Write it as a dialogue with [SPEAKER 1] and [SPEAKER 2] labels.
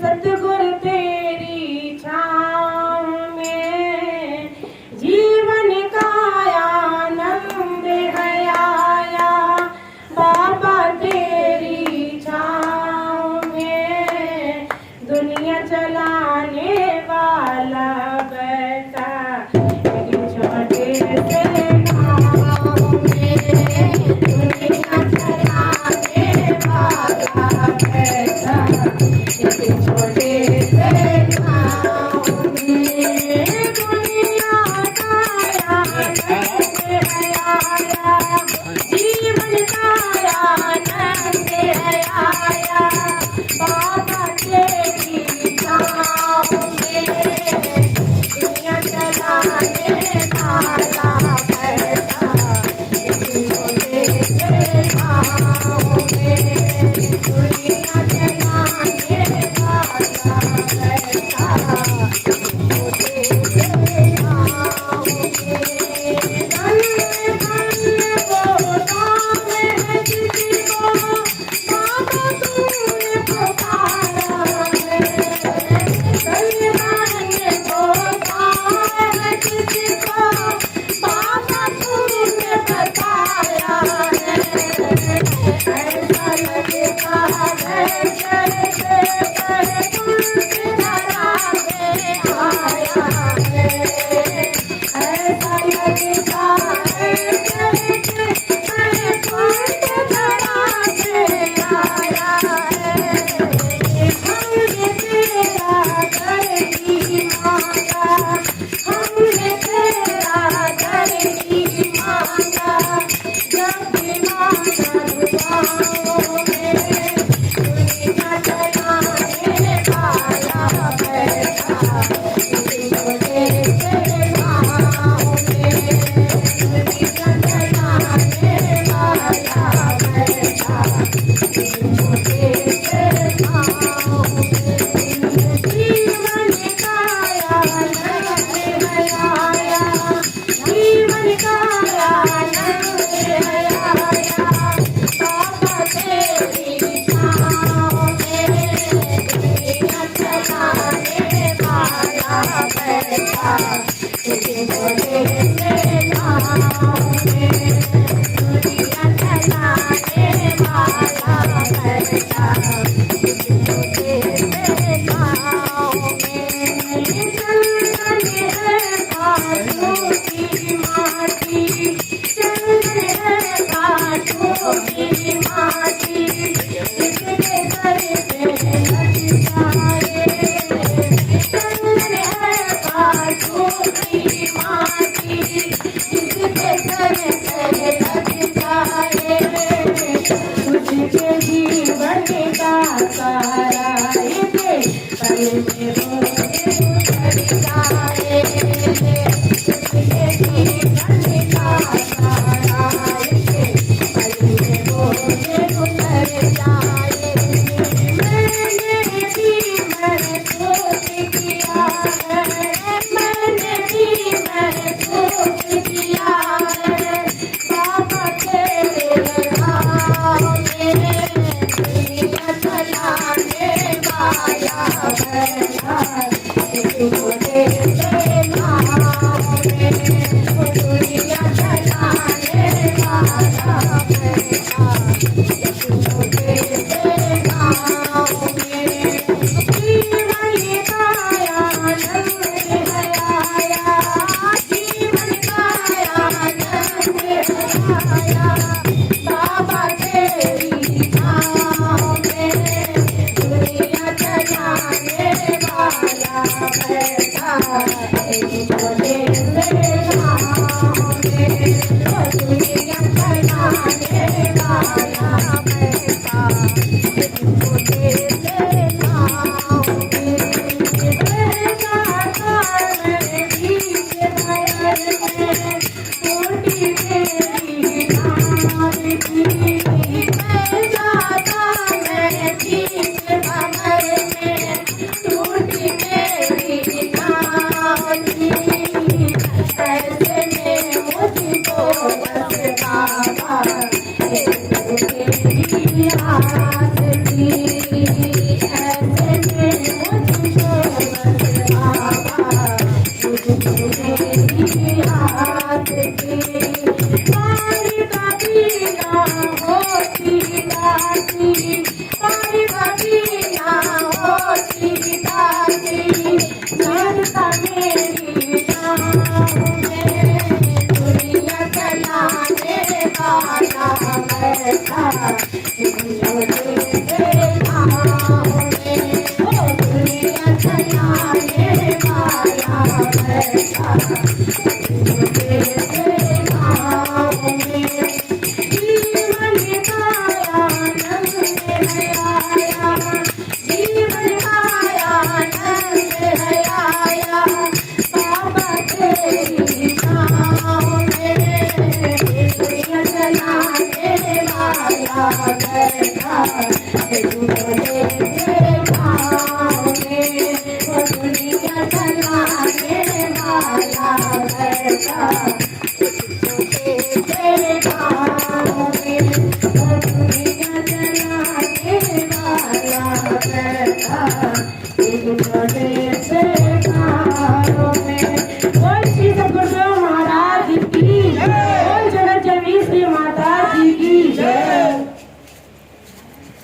[SPEAKER 1] सतगुरु तेरी छाँव में जीवन का आनंद है आया। बाबा तेरी छाँव में दुनिया चलाने वाला बैठा एक छोटे से गाँव में। दुनिया चलाने वाला बैठा एक छोटे से गाँव में। दुनिया का आनंद है आया, जीवन का आनंद है आया। बाबा तेरी छाँव में दुनिया चलाने वाला बैठा एक छोटे से गाँव में। दुनिया चलाने वाला बैठा छोटे से गाँव में। धन्य धन्य वो नाम है जिसको बाबा तूने पुकारा है। धन्य धन्य वो नाम है जिसको बाबा तूने बताया है। ऐसा लगता है जैसे वैकुंठ धरा में आया है। ऐसा लगता है जैसे वैकुंठ धरा में आया है। हमने तेरा दर की मांगा, हमने तेरा दर की मांगा। जब भी मांगा दुआओं में दुनिया चलाने वाला बैठा एक छोटे से गाँव में। दुनिया चलाने वाला बैठा एक छोटे से गाँव में। जीवन का आनंद है आया, जीवन का आनंद है आया। बाबा तेरी छाँव में दुनिया चलाने वाला बैठा एक छोटे से गाँव में। दुनिया चलाने वाला बैठा एक छोटे से गाँव में। चंदन है घाटों की माटी, चंदन है घाटों की माटी। इसके सर पे लग जाए, चंदन है घाटों की माटी। इसके सर पे लग जाए, तुझके जीवन का सारा इसे पल में होके उतर जाए। तुझके जीवन का सारा इसे पल में होके उतर जाए। मैंने भी महसूस किया है, मैंने भी महसूस किया है। बाबा तेरे गाँव में दुनिया चलाने वाला बैठा एक छोटे से गाँव में। दुनिया चलाने वाला बैठा एक छोटे से गाँव में। जीवन का आनंद है आया, जीवन का आनंद है आया। बाबा तेरी छाँव में दुनिया चलाने वाला बैठा दुनिया चलाने वाला बैठा